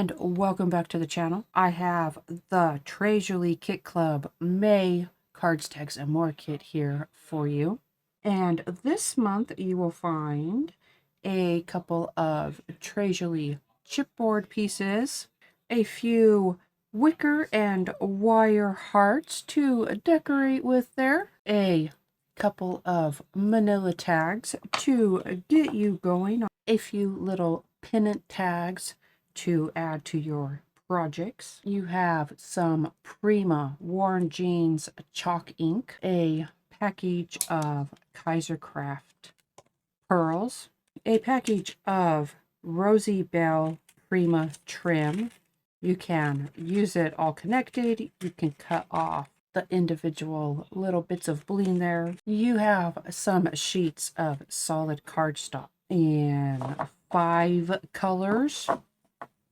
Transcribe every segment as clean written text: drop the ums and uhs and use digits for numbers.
And welcome back to the channel. I have the Tres Jolie Kit Club May Cards, Tags, and More kit here for you. And this month you will find a couple of Tres Jolie chipboard pieces, a few wicker and wire hearts to decorate with there, a couple of manila tags to get you going, a few little pennant tags to add to your projects. You have some Prima Worn Jeans chalk ink, a package of Kaiser Craft pearls, a package of Rosie Bell Prima trim. You can use it all connected. You can cut off the individual little bits of bling there. You have some sheets of solid cardstock in 5 colors.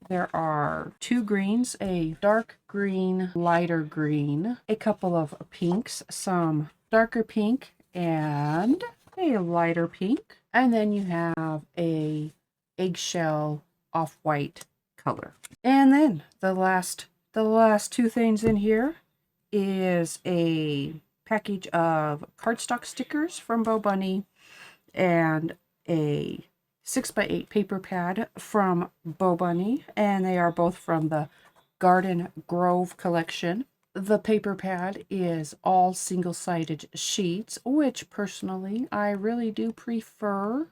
There are 2 greens, a dark green, lighter green, a couple of pinks, some darker pink, and a lighter pink. And then you have a eggshell off-white color. And then the last 2 things in here is a package of cardstock stickers from Bo Bunny and a 6x8 paper pad from Bo Bunny, and they are both from the Garden Grove collection. The paper pad is all single-sided sheets, which personally I really do prefer.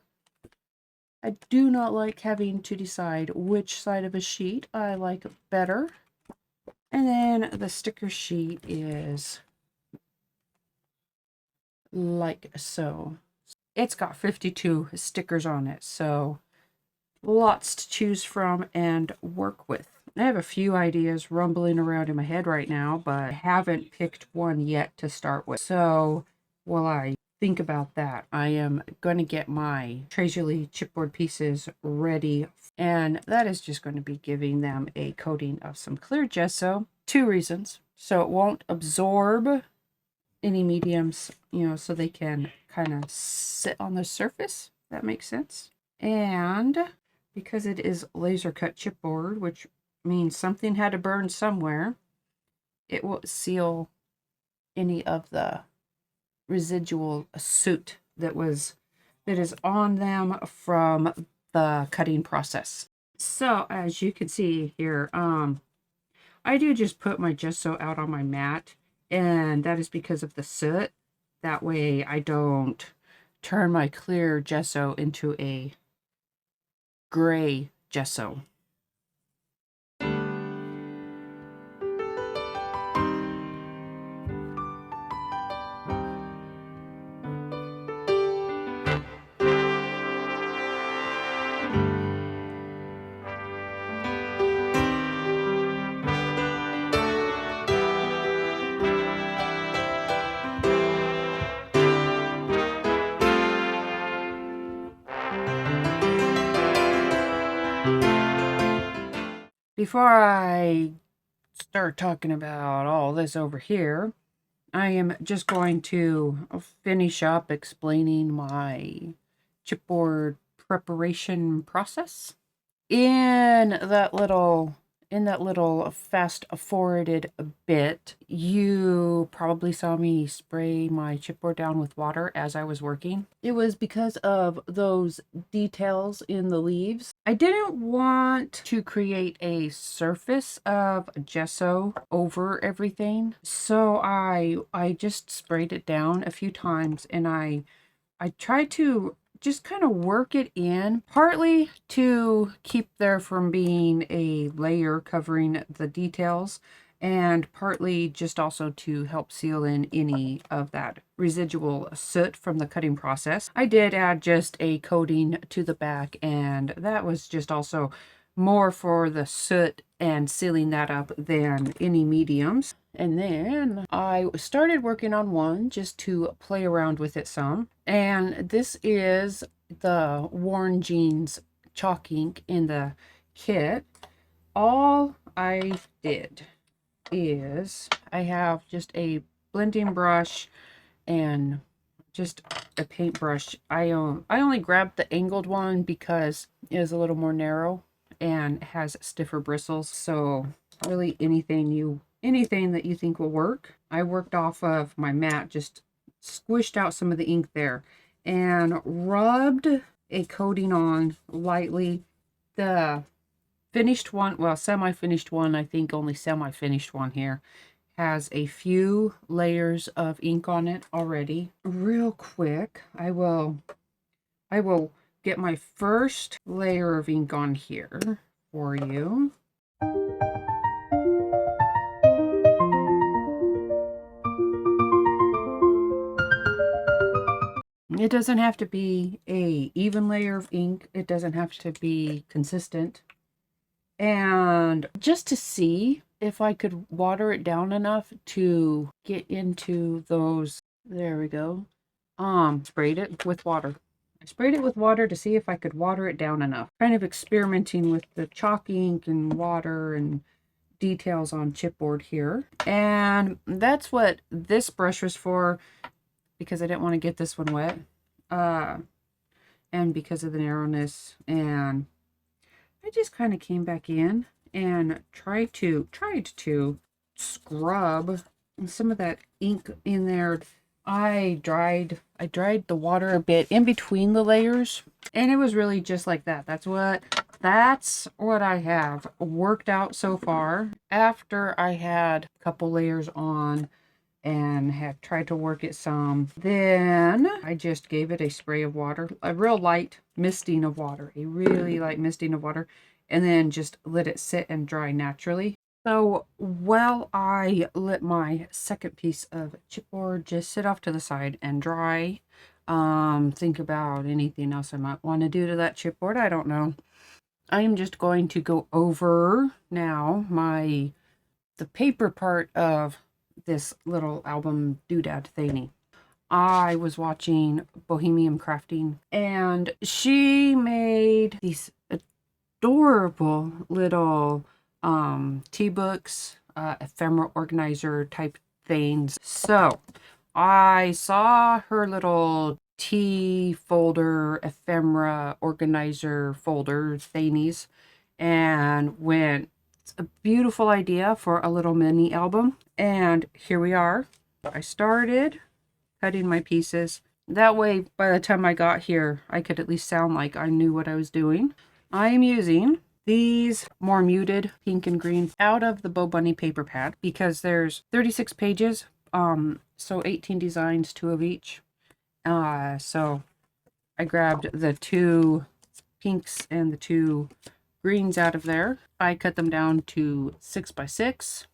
I do not like having to decide which side of a sheet I like better. And then the sticker sheet is like so. It's got 52 stickers on it, so lots to choose from and work with. I have a few ideas rumbling around in my head right now, but I haven't picked one yet to start with. So while I think about that, I am going to get my Tres Jolie chipboard pieces ready, and that is just going to be giving them a coating of some clear gesso. 2 reasons. So it won't absorb any mediums, so they can kind of sit on the surface. That makes sense. And because it is laser cut chipboard, which means something had to burn somewhere, it will seal any of the residual soot that is on them from the cutting process. So as you can see here, I do just put my gesso out on my mat, and that is because of the soot. That way I don't turn my clear gesso into a gray gesso. Before I start talking about all this over here, I am just going to finish up explaining my chipboard preparation process. In that little fast forwarded bit, you probably saw me spray my chipboard down with water as I was working. It was because of those details in the leaves. I didn't want to create a surface of gesso over everything, so I just sprayed it down a few times, and I tried to just kind of work it in, partly to keep there from being a layer covering the details, and partly just also to help seal in any of that residual soot from the cutting process. I did add just a coating to the back, and that was just also more for the soot and sealing that up than any mediums. And then I started working on one just to play around with it some. And this is the Worn Jeans chalk ink in the kit. All I did is I have just a blending brush and just a paintbrush. I only grabbed the angled one because it is a little more narrow, and has stiffer bristles. So really anything that you think will work. I worked off of my mat, just squished out some of the ink there and rubbed a coating on lightly. The finished one, well, semi-finished one, I think only semi-finished one here, has a few layers of ink on it already. Real quick, I will get my first layer of ink on here for you. It doesn't have to be a even layer of ink. It doesn't have to be consistent. And just to see if I could water it down enough to get into those, there we go. Sprayed it with water. I sprayed it with water to see if I could water it down enough. Kind of experimenting with the chalk ink and water and details on chipboard here. And that's what this brush was for, because I didn't want to get this one wet. And because of the narrowness, and I just kind of came back in and tried to scrub some of that ink in there. I dried the water a bit in between the layers, and it was really just like that. That's what I have worked out so far. After I had a couple layers on and had tried to work it some, then I just gave it a spray of water, a real light misting of water, a really light misting of water, and then just let it sit and dry naturally. So while I let my second piece of chipboard just sit off to the side and dry, think about anything else I might want to do to that chipboard. I don't know. I am just going to go over now the paper part of this little album doodad thingy. I was watching Bohemian Crafting, and she made these adorable little tea books, ephemera organizer type things. So I saw her little tea folder, ephemera organizer folder thingies, and went, it's a beautiful idea for a little mini album. And here we are. I started cutting my pieces. That way, by the time I got here, I could at least sound like I knew what I was doing. I am using these more muted pink and green out of the Bo Bunny paper pad because there's 36 pages, so 18 designs, 2 of each. So I grabbed the 2 pinks and the 2 greens out of there. I cut them down to 6 by 6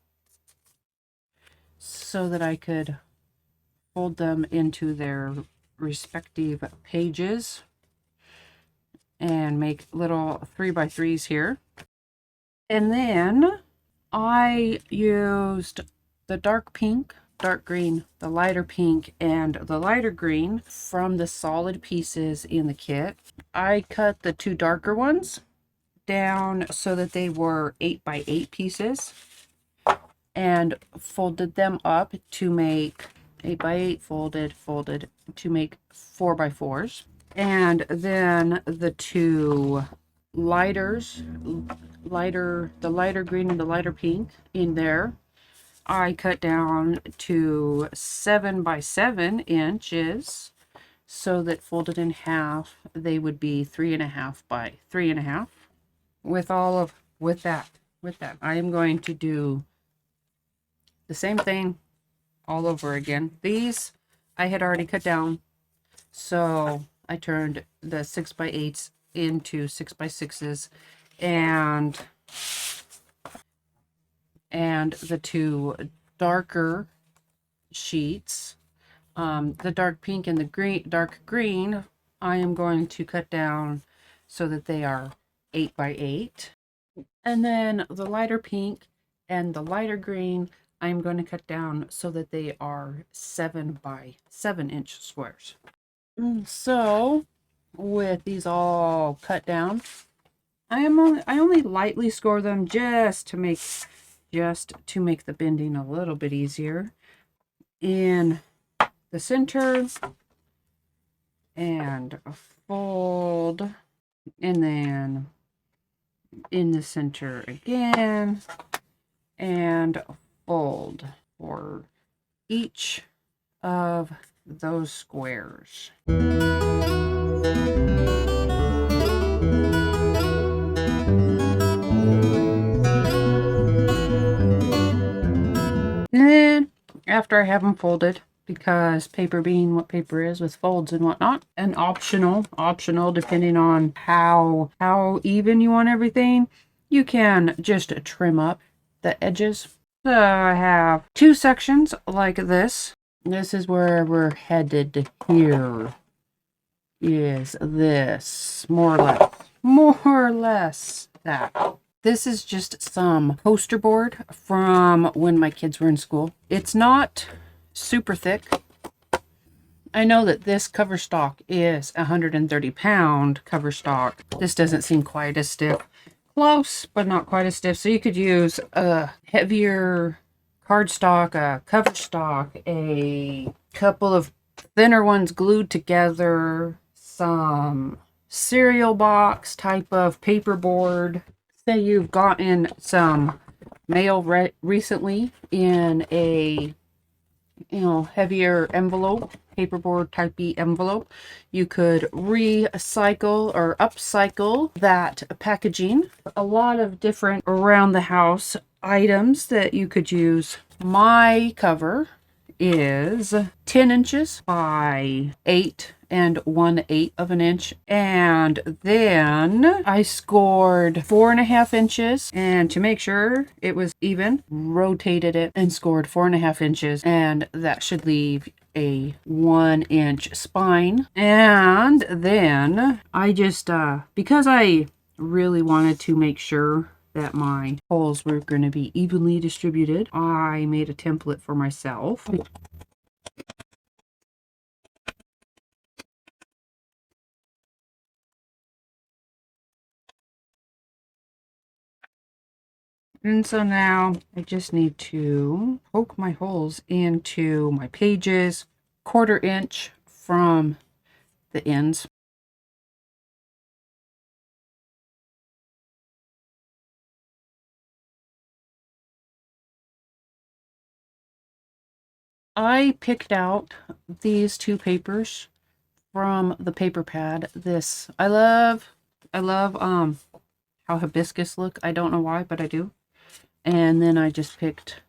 so that I could fold them into their respective pages and make little 3 by 3s here. And then I used the dark pink, dark green, the lighter pink, and the lighter green from the solid pieces in the kit. I cut the 2 darker ones down so that they were 8 by 8 pieces and folded them up to make 8 by 8 folded to make 4 by 4s. And then the 2 lighters, the lighter green and the lighter pink in there, I cut down to 7 by 7 inches so that folded in half they would be 3.5 by 3.5. With that I am going to do the same thing all over again. These I had already cut down, so I turned the 6 by 8s into 6 by 6s, and the 2 darker sheets, the dark pink and the dark green, I am going to cut down so that they are 8 by 8. And then the lighter pink and the lighter green, I'm going to cut down so that they are 7 by 7 inch squares. So with these all cut down, I only lightly score them just to make the bending a little bit easier in the center, and fold, and then in the center again, and fold for each of those squares. And then after I have them folded, because paper being what paper is with folds and whatnot, and optional depending on how even you want everything, you can just trim up the edges. So I have two sections like this. This is where we're headed here. Is this more or less that. This is just some poster board from when my kids were in school. It's not super thick. I know that this cover stock is 130-pound cover stock. This doesn't seem quite as stiff. Close, but not quite as stiff. So you could use a heavier cardstock, a cover stock, a couple of thinner ones glued together, some cereal box type of paper board. Say you've gotten some mail recently in a heavier envelope, paperboard typey envelope. You could recycle or upcycle that packaging. A lot of different around the house items that you could use. My cover is 10 inches by 8 1/8 of an inch, and then I scored 4.5 inches, and to make sure it was even, rotated it and scored 4.5 inches, and that should leave a 1-inch spine. And then I just because I really wanted to make sure that my holes were going to be evenly distributed, I made a template for myself. And so now I just need to poke my holes into my pages, 1/4 inch from the ends. I picked out these two papers from the paper pad. I love how hibiscus look. I don't know why, but I do. And then I just picked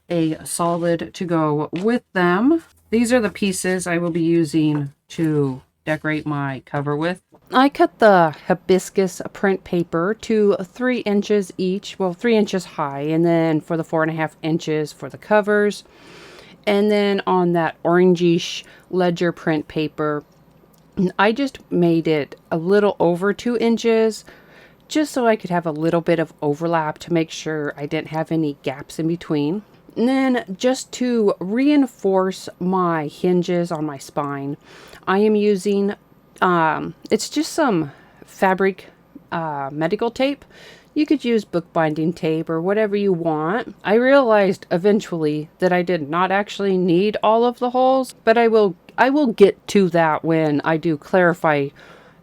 a solid to go with them. These are the pieces I will be using to decorate my cover with. I cut the hibiscus print paper to 3 inches each, well, 3 inches high, and then for the 4.5 inches for the covers. And then on that orangish ledger print paper, I just made it a little over 2 inches, just so I could have a little bit of overlap to make sure I didn't have any gaps in between. And then just to reinforce my hinges on my spine, I am using, it's just some fabric medical tape. You could use bookbinding tape or whatever you want. I realized eventually that I did not actually need all of the holes, but I will get to that when I do clarify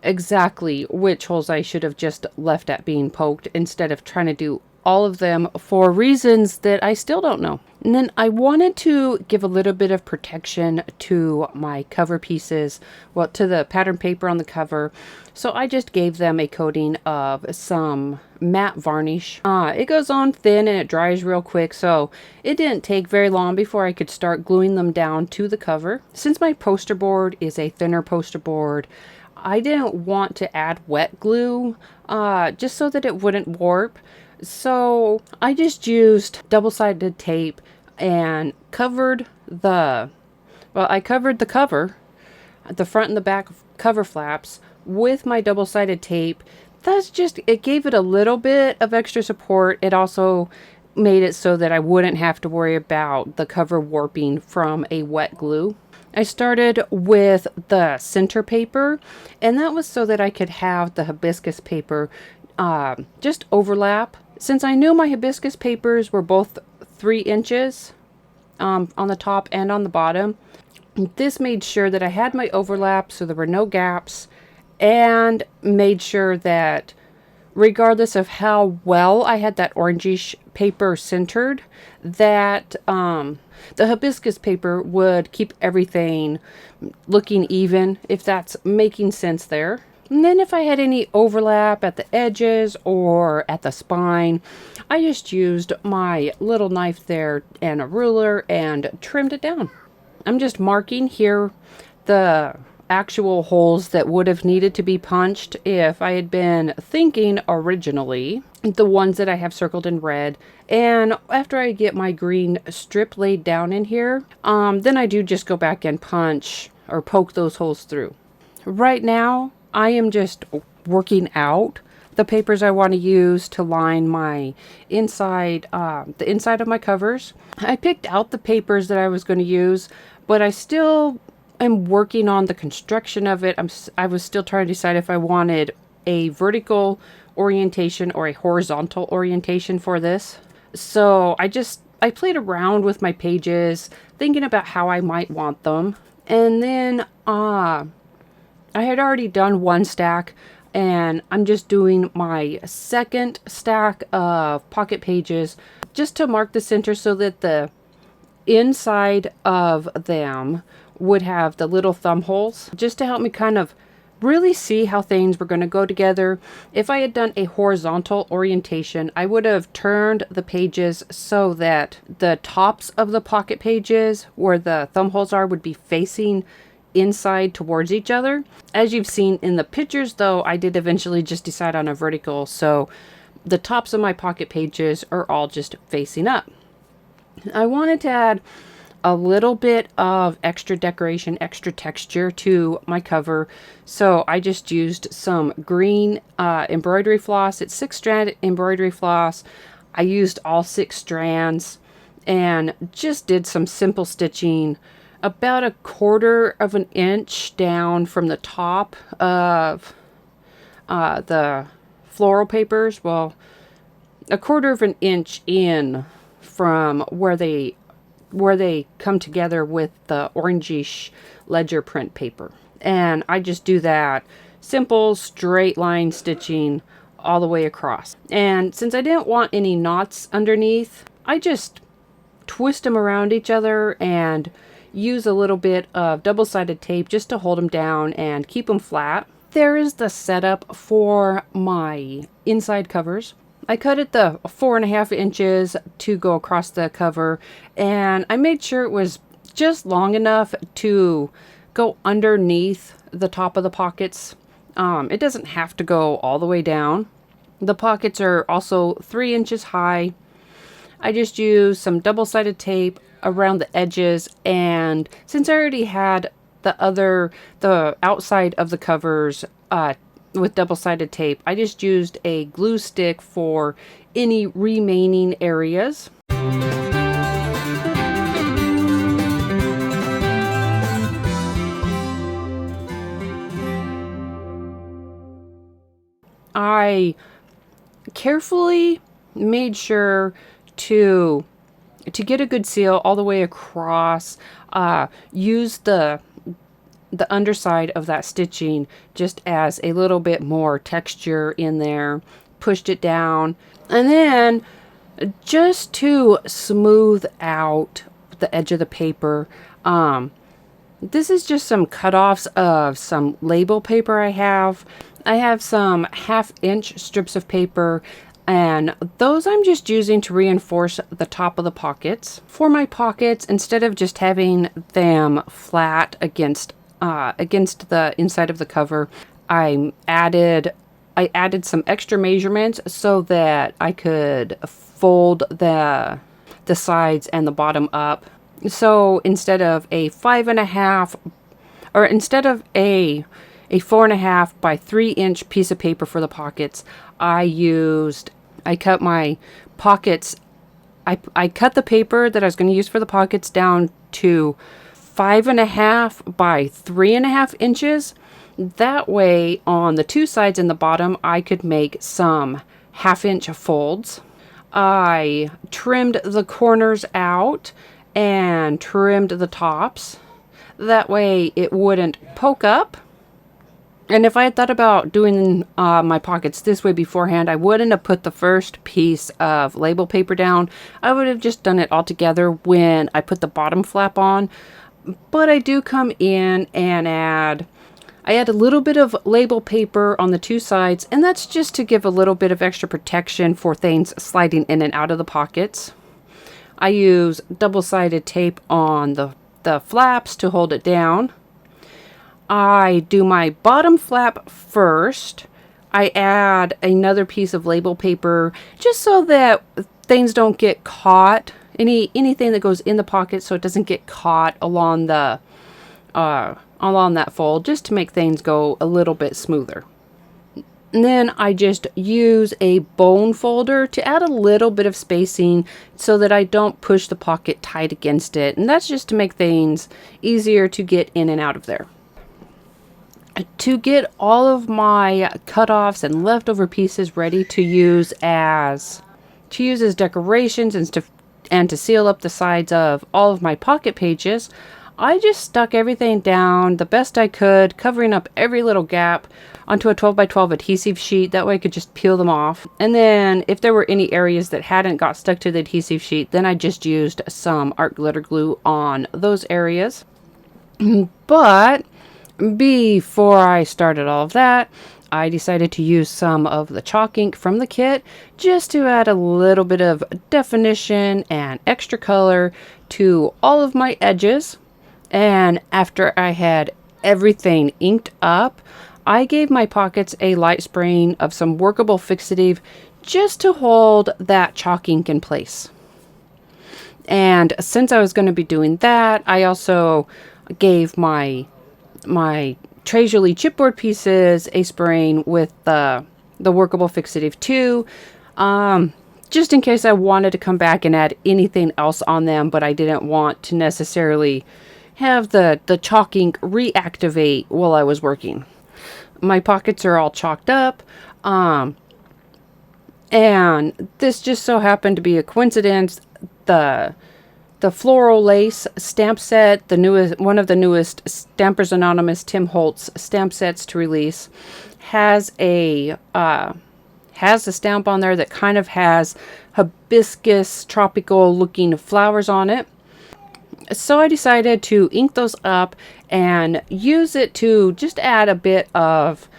exactly which holes I should have just left at being poked instead of trying to do all of them for reasons that I still don't know. And then I wanted to give a little bit of protection to my cover pieces, well, to the pattern paper on the cover. So I just gave them a coating of some matte varnish. It goes on thin and it dries real quick, so it didn't take very long before I could start gluing them down to the cover. Since my poster board is a thinner poster board, I didn't want to add wet glue, just so that it wouldn't warp. So I just used double-sided tape and covered the cover, the front and the back cover flaps with my double-sided tape. It gave it a little bit of extra support. It also made it so that I wouldn't have to worry about the cover warping from a wet glue. I started with the center paper, and that was so that I could have the hibiscus paper just overlap. Since I knew my hibiscus papers were both 3 inches on the top and on the bottom, this made sure that I had my overlap so there were no gaps, and made sure that regardless of how well I had that orangish paper centered, that the hibiscus paper would keep everything looking even, if that's making sense there. And then if I had any overlap at the edges or at the spine, I just used my little knife there and a ruler and trimmed it down. I'm just marking here the actual holes that would have needed to be punched if I had been thinking originally, the ones that I have circled in red. And after I get my green strip laid down in here, then I do just go back and punch or poke those holes through. Right now, I am just working out the papers I want to use to line my inside, the inside of my covers. I picked out the papers that I was going to use, but I still am working on the construction of it. I was still trying to decide if I wanted a vertical orientation or a horizontal orientation for this. So I played around with my pages, thinking about how I might want them. And then I had already done one stack, and I'm just doing my second stack of pocket pages just to mark the center so that the inside of them would have the little thumb holes, just to help me kind of really see how things were going to go together. If I had done a horizontal orientation, I would have turned the pages so that the tops of the pocket pages where the thumb holes are would be facing inside towards each other. As you've seen in the pictures, though, I did eventually just decide on a vertical, so the tops of my pocket pages are all just facing up. I wanted to add a little bit of extra decoration, extra texture to my cover, so I just used some green embroidery floss. It's 6-strand embroidery floss. I used all 6 strands and just did some simple stitching about 1/4 of an inch down from the top of the floral papers. Well, 1/4 of an inch in from where they come together with the orangish ledger print paper. And I just do that simple straight line stitching all the way across. And since I didn't want any knots underneath, I just twist them around each other and use a little bit of double-sided tape just to hold them down and keep them flat. There is the setup for my inside covers. I cut it the 4.5 inches to go across the cover, and I made sure it was just long enough to go underneath the top of the pockets. It doesn't have to go all the way down. The pockets are also 3 inches high. I just used some double-sided tape around the edges, and since I already had the outside of the covers with double-sided tape, I just used a glue stick for any remaining areas. I carefully made sure to get a good seal all the way across. Use the underside of that stitching just as a little bit more texture in there. Pushed it down, and then just to smooth out the edge of the paper, this is just some cutoffs of some label paper I have. I have some 1/2-inch strips of paper, and those I'm just using to reinforce the top of the pockets. For my pockets, instead of just having them flat against the inside of the cover, I added some extra measurements so that I could fold the sides and the bottom up. So instead of a 5.5, or instead of a 4.5 by 3-inch piece of paper for the pockets, I cut my pockets. I cut the paper that I was going to use for the pockets down to 5.5 by 3.5 inches. That way, on the 2 sides and the bottom, I could make some 1/2-inch folds. I trimmed the corners out and trimmed the tops. That way it wouldn't poke up. And if I had thought about doing my pockets this way beforehand, I wouldn't have put the first piece of label paper down. I would have just done it all together when I put the bottom flap on. But I do come in and I add a little bit of label paper on the two sides, and that's just to give a little bit of extra protection for things sliding in and out of the pockets. I use double-sided tape on the flaps to hold it down. I do my bottom flap first. I add another piece of label paper just so that things don't get caught. Anything that goes in the pocket so it doesn't get caught along the along that fold, just to make things go a little bit smoother. And then I just use a bone folder to add a little bit of spacing so that I don't push the pocket tight against it. And that's just to make things easier to get in and out of there. To get all of my cutoffs and leftover pieces ready to use as decorations and to seal up the sides of all of my pocket pages, I just stuck everything down the best I could, covering up every little gap onto a 12 by 12 adhesive sheet. That way I could just peel them off. And then if there were any areas that hadn't got stuck to the adhesive sheet, then I just used some art glitter glue on those areas. But before I started all of that, I decided to use some of the chalk ink from the kit just to add a little bit of definition and extra color to all of my edges. And after I had everything inked up, I gave my pockets a light spraying of some workable fixative just to hold that chalk ink in place. And since I was going to be doing that, I also gave my Tres Jolie chipboard pieces a spraying with the workable fixative too, just in case I wanted to come back and add anything else on them, but I didn't want to necessarily have the chalk ink reactivate while I was working. My pockets are all chalked up, and this just so happened to be a coincidence. The floral lace stamp set, one of the newest Stampers Anonymous Tim Holtz stamp sets to release, has a stamp on there that kind of has hibiscus tropical looking flowers on it. So I decided to ink those up and use it to just add a bit of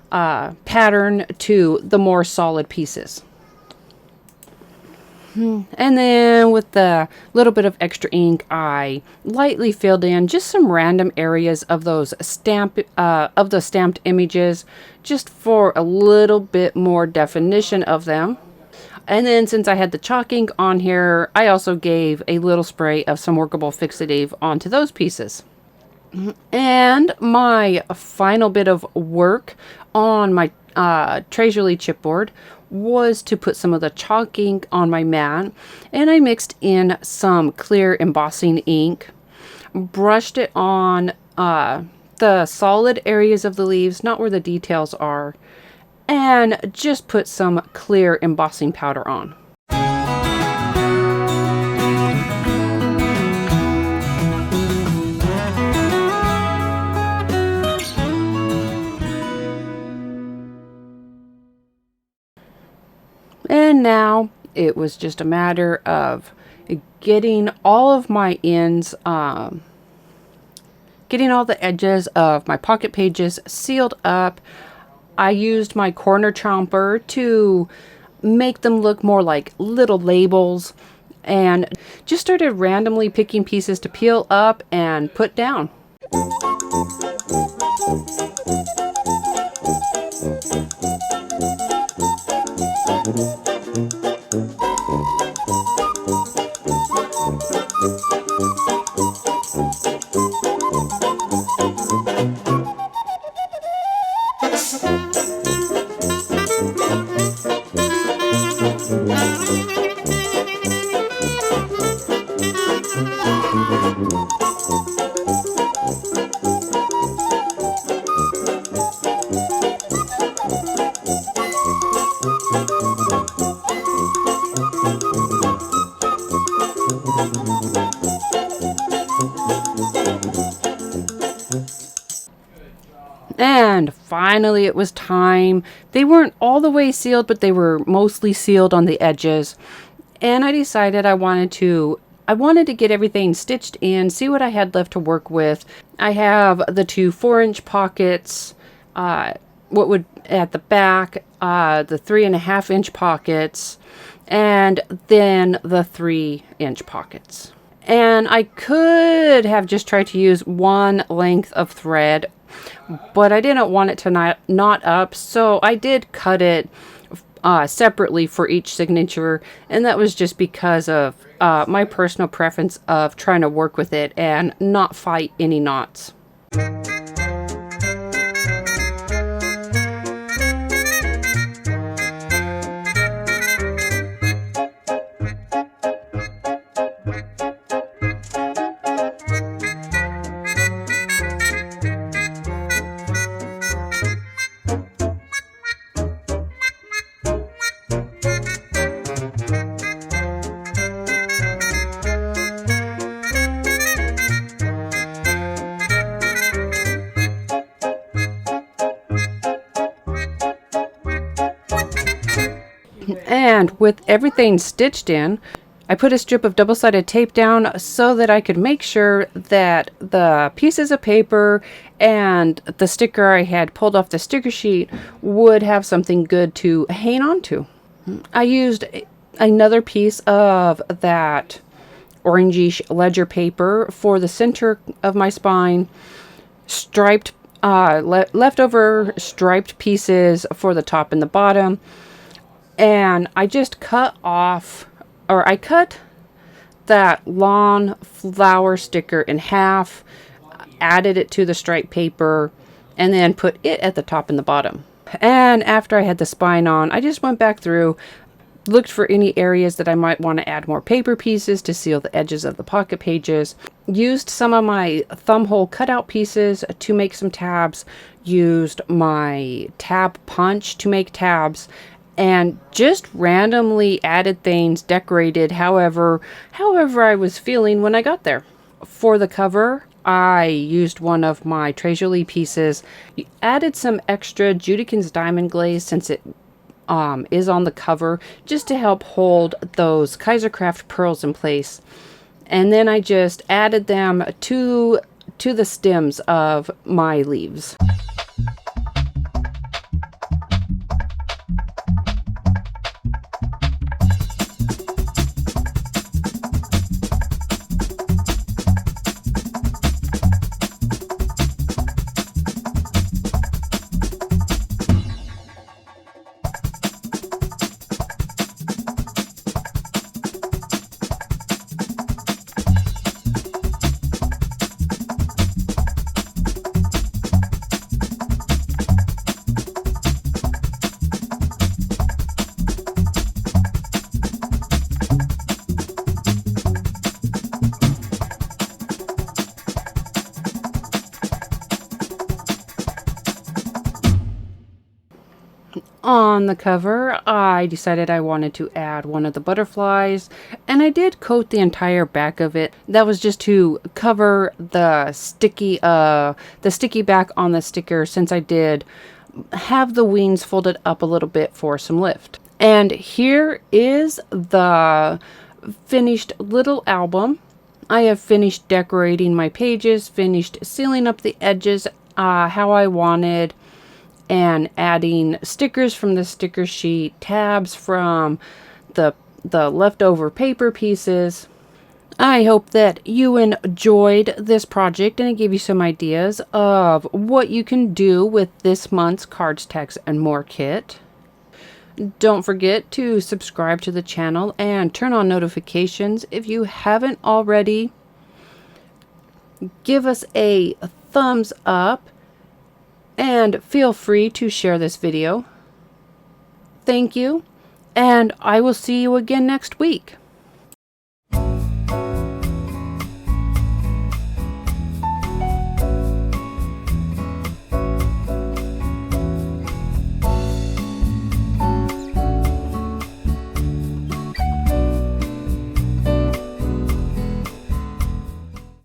pattern to the more solid pieces. And then with the little bit of extra ink, I lightly filled in just some random areas of those stamped images, just for a little bit more definition of them. And then since I had the chalk ink on here, I also gave a little spray of some workable fixative onto those pieces. And my final bit of work on my Tres Jolie chipboard was to put some of the chalk ink on my mat, and I mixed in some clear embossing ink, brushed it on the solid areas of the leaves, not where the details are, and just put some clear embossing powder on. And now it was just a matter of getting all of my ends, getting all the edges of my pocket pages sealed up. I used my corner chomper to make them look more like little labels, and just started randomly picking pieces to peel up and put down. And finally it was time. They weren't all the way sealed, but they were mostly sealed on the edges. And I decided I wanted to get everything stitched in, see what I had left to work with. I have the two 4-inch pockets, what would at the back, the 3.5-inch pockets, and then the 3-inch pockets. And I could have just tried to use one length of thread, but I didn't want it to knot up, so I did cut it separately for each signature, and that was just because of my personal preference of trying to work with it and not fight any knots. And with everything stitched in, I put a strip of double-sided tape down so that I could make sure that the pieces of paper and the sticker I had pulled off the sticker sheet would have something good to hang on to. I used another piece of that orangish ledger paper for the center of my spine, striped leftover striped pieces for the top and the bottom. And I just cut that long flower sticker in half, added it to the striped paper, and then put it at the top and the bottom. And after I had the spine on, I just went back through, looked for any areas that I might want to add more paper pieces to seal the edges of the pocket pages, used some of my thumb hole cutout pieces to make some tabs, used my tab punch to make tabs, and just randomly added things, decorated however I was feeling when I got there. For the cover, I used one of my Tres Jolie pieces, added some extra Judikins diamond glaze since it is on the cover, just to help hold those Kaisercraft pearls in place. And then I just added them to the stems of my leaves. On the cover, I decided I wanted to add one of the butterflies, and I did coat the entire back of it. That was just to cover the sticky back on the sticker, since I did have the wings folded up a little bit for some lift. And here is the finished little album. I have finished decorating my pages, finished sealing up the edges how I wanted, and adding stickers from the sticker sheet, tabs from the leftover paper pieces. I hope that you enjoyed this project and it gave you some ideas of what you can do with this month's Cards, Tags, and More kit. Don't forget to subscribe to the channel and turn on notifications if you haven't already. Give us a thumbs up and feel free to share this video. Thank you, and I will see you again next week.